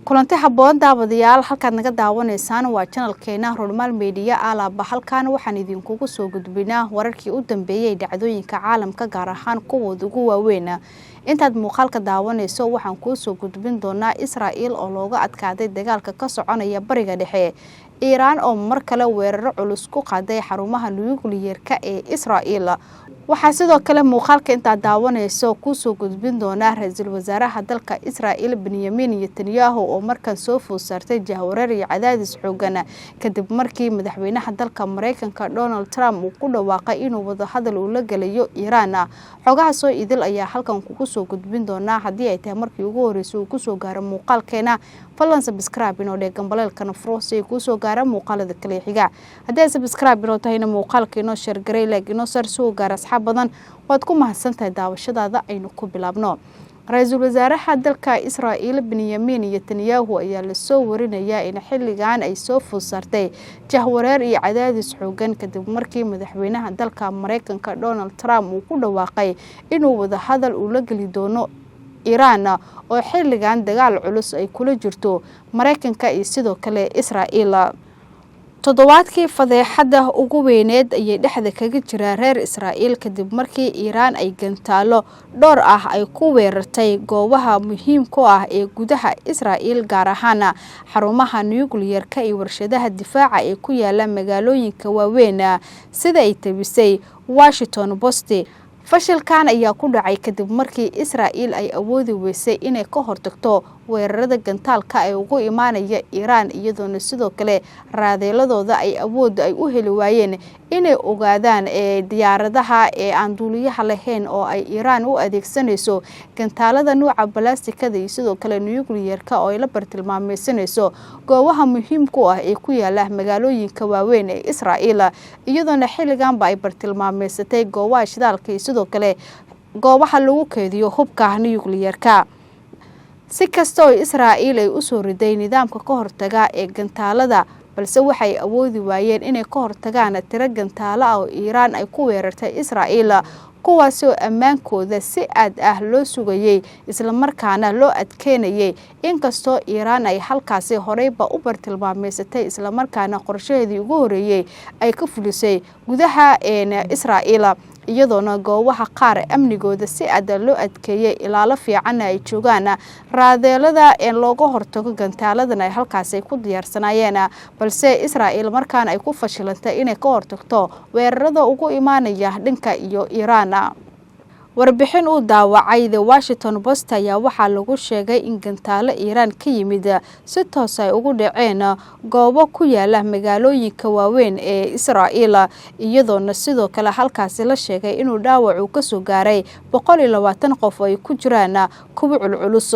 kulanti haboon daawadayaal halkaad naga daawanaysaan waa channelkeena Hormaal Media alaaba halkaan waxaan idinkugu soo gudbinaa wararkii u dambeeyay dhacdooyinka caalamka gaar ahaan kuwa ugu waaweyn intaad muuqaalka daawanayso waxaan ku soo gudbin doonaa Israa'iil oo looga adkaaday dagaalka ka soconaya bariga dhexe Iran oo mar kale weerar culus ku qaaday xarumaha nukliyeerka ee Israa'iil waxaa sidoo kale muuqaalka inta daawanayso ku soo gudbin doona ra'iisul wasaaraha dalka Israa'iil Benjamin Netanyahu oo markan soo foosartay jahwareer iyo cadaadis xooggan kadib markii madaxweynaha dalka Mareykanka Donald Trump uu ku dhawaaqay inuu wada hadal u la galayo Iran xogaha soo idil ayaa halkan ku soo gudbin doona hadii ay tahay markii ugu horeysay uu ku soo gaaro muuqaalkeena fadlan subscribe inoo dhegan balaalkana froosay ku soo gaaro muuqaalada kale xiga hadii subscribe inoo tahayna muuqaalkeena share garay like inoo sar soo gaar asxaab badan waad ku mahadsantahay daawashadaada aynu ku bilaabno ra'iisul wasaaraha dalka Israa'iil Benjamin Netanyahu ayaa la soo warinayaa in xilligan ay soo foosartay jahwareer iyo cadaadis xooggan kadib markii madaxweynaha dalka Mareykanka Donald Trump uu ku dhawaaqay inuu wada hadal u la gali doono Iran oo xilligan dagaal culus ay kula jirto Mareykanka iyo sidoo kale Israa'iil toddobaadkii fadeexada ugu weyneed ayay dhexda kaga jira reer Israa'iil kadib markii Iran ay gantaalo dhowr ah ay ku weerartay goobaha muhiimka ah ee gudaha Israa'iil gaar ahaan xarumaha nukliyeerka iyo warshadaha difaaca ee ku yaala magaalooyinka waaweyn sida ay tabisay Washington Post fashilkan ayaa ku dhacay kadib markii Israa'iil ay awoodi weysay inay ka hortagto weerarada gantaalka ay ugu imaanaya Iran iyadoo sidoo kale raadeeladooda ay awood ay u heli waayeen inay ogaadaan diyaaradaha aan duuliyaha lahayn oo ay Iran u adeegsanayso gantaalada nooca balaastikada iyo sidoo kale nukliyeerka oo ay la bartilmaameedsanayso goobaha muhiimka ah ee ku yaala magaalooyinka waaweyn ee Israa'iil iyadoo xilligan ay bartilmaameedsatay goobaha shidaalka iyo sidoo kale goobaha lagu keediyo hubka nukliyeerka si kasta oo Israa'iil ay u soo riday nidaamka ka hortaga ee gantaalada balse waxay awoodi waayeen inay ka hortagaan tiro gantaalo oo Iran ay ku weerartay Israa'iil kuwaas oo ammaankooda si aad ah loo sugayay isla markaana loo adkeynayay inkastoo Iran ay halkaas horeyba u bartilmaameedsatay isla markaana qorshaheedii ugu horeeyay ay ka fulisay gudaha Israa'iil iyadoona goobaha qaar amnigooda si aad loo adkeeyay ilaalo fiican ay joogaan raadeelada looga hortago gantaaladan ay halkaas ku diyaarsanayeen balse Israa'iil markaan ay ku fashilantay inay ka hortagto weerarada ugu imaanaya dhanka iyo Iran warbixin uu daawacay The Washington Post ayaa waxaa lagu sheegay in gantaalo Iran ka yimid si toos ah ugu dhaceen goobo ku yaala magaalooyinka waaweyn ee Israa'iil iyadoona sidoo kale halkaas la sheegay inuu dhaawac uu ka soo gaaray 120 qof oo ay ku jiraan kuwa culculus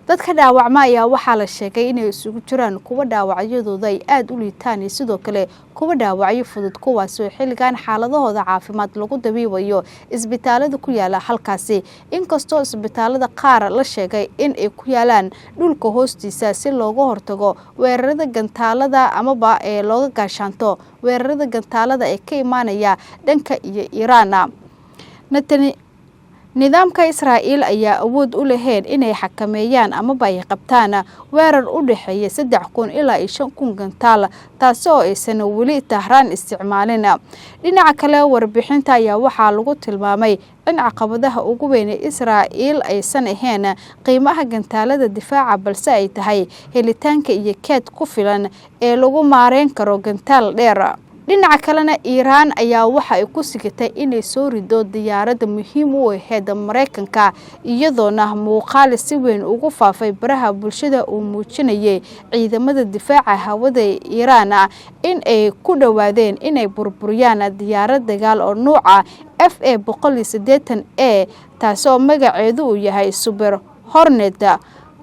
dadka dhaawacma ayaa waxaa la sheegay inay isugu jiraan kuwa dhaawacyadooda ay aad u liitaan iyo sidoo kale kuwa dhaawacyo fudud kuwaas oo xilligan xaaladahooda caafimaad lagu dabiibayo isbitaalada ku yaala halkaasi inkastoo isbitaalada qaar la sheegay in ay ku yaalaan dhulka hoostiisa si looga hortago weerarada gantaalada amaba looga gaashaanto weerarada gantaalada ee ka imaanaya dhanka iyo Iran nidaamka Israa'iil ayaa awood u lahayn inay xakameeyaan amaba ay qabtaan weerar u dhaxeeya 3,000 ilaa 5,000 gantaal taasoo aysan wali Tehran isticmaalin dhinaca kale warbixinta ayaa waxaa lagu tilmaamay in caqabadaha ugu weyn ee Israa'iil aysan ahayn qiimaha gantaalada difaaca balse ay tahay helitaanka iyo keed ku filan ee lagu maareyn karo gantaal dheer dhinaca kalena Iran ayaa waxa ay ku sigatay inay soo rido diyaarada muhiim u ahayd Mareykanka iyadoona muuqaal si weyn ugu faafay baraha bulshada uu muujinayay ciidamada difaaca hawada ee Iran in ay ku dhawaadeen inay burburiyaan diyaarad dagaal oo nooca FA-180A taasoo magaceedu uu yahay Super Hornet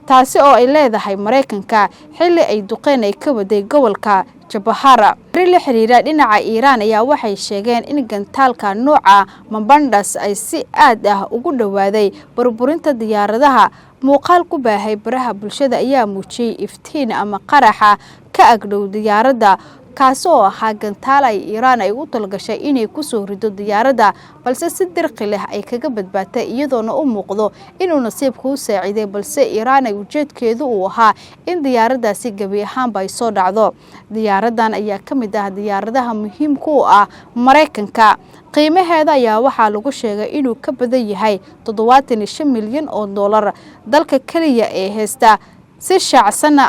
taasi oo ay leedahay Mareykanka xilli ay duqeyn ay ka waday gobolka Jabahara la xiriira dhinaca Iran ayaa waxay sheegeen in gantaalka nooca Mambandas ay si aad ah ugu dhawaaday burburinta diyaaradaha muuqaal ku baahay baraha bulshada ayaa muujiyay iftiin ama qaraxa ka agdhow diyaaradda kaasi oo ahaa gantaal ay Iiraan ay u talgashay inay ku soo rido diyaaradda balse si dirqi leh ay kaga badbaatay iyadoona u muuqdo inuu nasiibku u saaciday balse Iiraan ay ujeedkeedu uu ahaa in diyaaraddaasi gabi ahaanba ay soo dhacdo. Diyaaraddan ayaa ka mid ah diyaaradaha muhiimka u ah Mareykanka. qiimaheeda ayaa waxaa lagu sheegay inuu ka badan yahay 75 milyan oo dollar. dalka kaliya ee haysta si shaacsan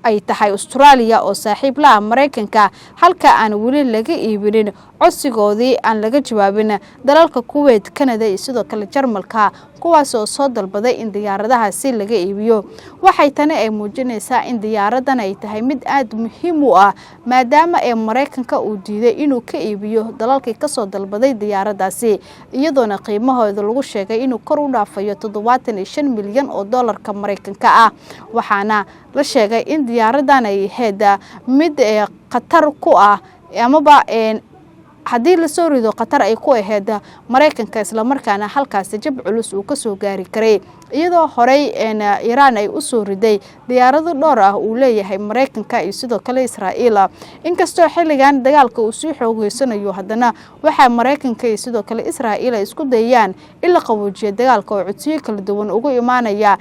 ay tahay Australia oo saaxiib la ah Mareykanka, halka aan weli laga iibinin codsigoodii aan laga jawaabin dalalka Kuwait, Canada iyo sidoo kale Jarmalka, kuwaas oo soo dalbaday in diyaaradahaasi laga iibiyo. waxay tani ay muujinaysaa in diyaaradan ay tahay mid aad muhiim u ah maadaama Mareykanka uu diiday inuu ka iibiyo dalalkii ka soo dalbaday diyaaradaasi, iyadoona qiimahooda lagu sheegay inuu kor u dhaafayo 75 milyan oo dollarka Mareykanka ah. waxaana la sheegay in diyaaradan ay ahayd mid khatar ku ah amaba haddii la soo rido qatar ay ku ahayd Mareykanka, isla markaana halkaas jab culus uu ka soo gaari karay, iyadoo horey Iiraan ay u soo riday diyaarado dhowr ah uu leeyahay Mareykanka iyo sidoo kale Israa'iil. inkastoo xilligan dagaalka uu sii xoogeysanayo, haddana waxa Mareykanka iyo sidoo kale Israa'iil ay isku dayayaan in la qaboojiyo dagaalka oo codsiyo kala duwan ugu imaanaya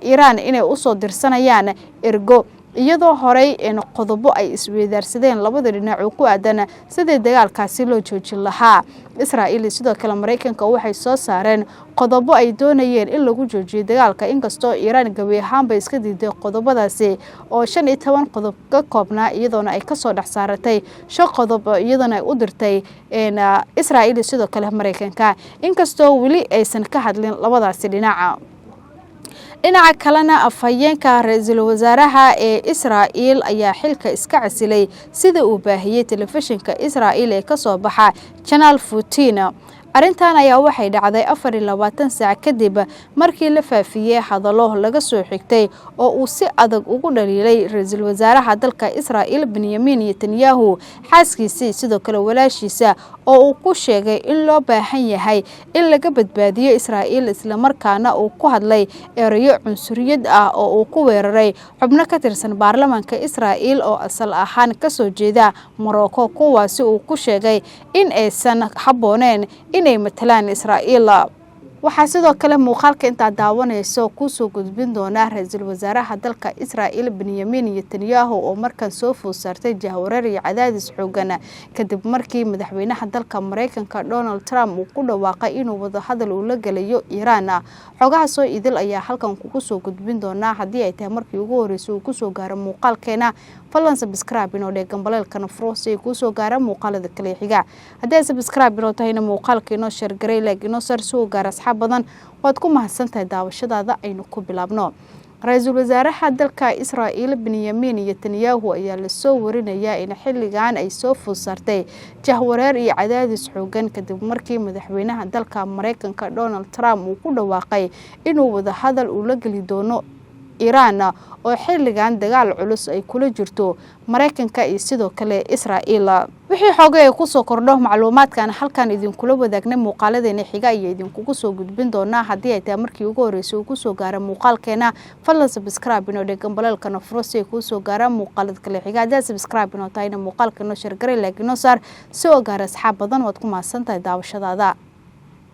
Iiraan inay u soo dirsanayaan ergo, iyadoo horey qodobo ay isweydaarsadeen labada dhinac oo ku aadan sidii dagaalkaasi loo joojin lahaa. Israa'iil sidoo kale Mareykanka waxay soo saareen qodobo ay doonayeen in lagu joojiyo dagaalka, inkastoo Iiraan gabi ahaanba iska diiday qodobadaasi oo 15 qodob ka koobnaa, iyadoona ay ka soo dhex saaratay 5 qodob iyadoona ay u dirtay Israa'iil sidoo kale Mareykanka, inkastoo weli aysan ka hadlin labadaasi dhinac. dhinaca kalena afhayeenka ra'iisul wasaaraha ee Israa'iil ayaa xilka iska casilay sida uu baahiyay telefishinka Israa'iil ee ka soo baxa Channel 14. arrintan ayaa waxay dhacday 24 saac kadib markii la faafiyay hadallo laga soo xigtay oo uu si adag ugu dhaliilay ra'iisul wasaaraha dalka Israa'iil Benjamin Netanyahu, xaaskiisa sidoo kale walaashiisa, oo uu ku sheegay in loo baahan yahay in laga badbaadiyo Israa'iil, isla markaana uu ku hadlay erayo cunsuriyad ah oo uu ku weeraray xubno ka tirsan baarlamaanka Israa'iil oo asal ahaan ka soo jeeda Morocco, kuwaasi uu ku sheegay in aysan habbooneen inay matalaan Israa'iil. waxaa sidoo kale muuqaalka inta daawanayso ku soo gudbin doona ra'iisul wasaaraha dalka Israa'iil Benjamin Netanyahu oo markan soo food saartay jahwareer iyo cadaadis xoogan kadib markii madaxweynaha dalka Mareykanka Donald Trump uu ku dhawaaqay inuu wada hadal uu la galayo Iiraan. xogaha soo idil ayaa halkan ku soo gudbin doona haddii ay tahay markii ugu horeysay uu ku soo gaaro muuqaalkeena. fadlan subscribe inoo dhegan baleelkana furo si ku soo gaara muuqaalada kale xiga. haddii subscribe inoo tahayna muuqaalkeena share garay like inoo sar soo gaara badan waad ku mahadsantahay daawashadaada. aynu ku bilaabno. ra'iisul wasaaraha dalka Israa'iil Benjamin Netanyahu ayaa la soo warinayaa in xilligan ay soo food saartay jahwareer iyo cadaadis xoogan kadib markii madaxweynaha dalka Mareykanka Donald Trump uu ku dhawaaqay inuu wada hadal uu la gali doono Iiraan oo xilligan dagaal culus ay kula jirto Mareykanka iyo sidoo kale Israa'iil. wixii xoogay ku soo kordho macluumaadkan halkan idin kula wadaagnay muuqaaladeena xiga iyo idin kugu soo gudbin doona haddii ay tahay markii ugu horeysay uu ku soo gaaro muuqaalkeena. fadlan subscribe inoo dhegan baleelkana furo si ku soo gaara muuqaalada kale xiga. haddii subscribe inoo tahayna muuqaalkeena share garay like inoo sar si oo gaara asxaab badan waad ku mahadsantahay daawashadaada.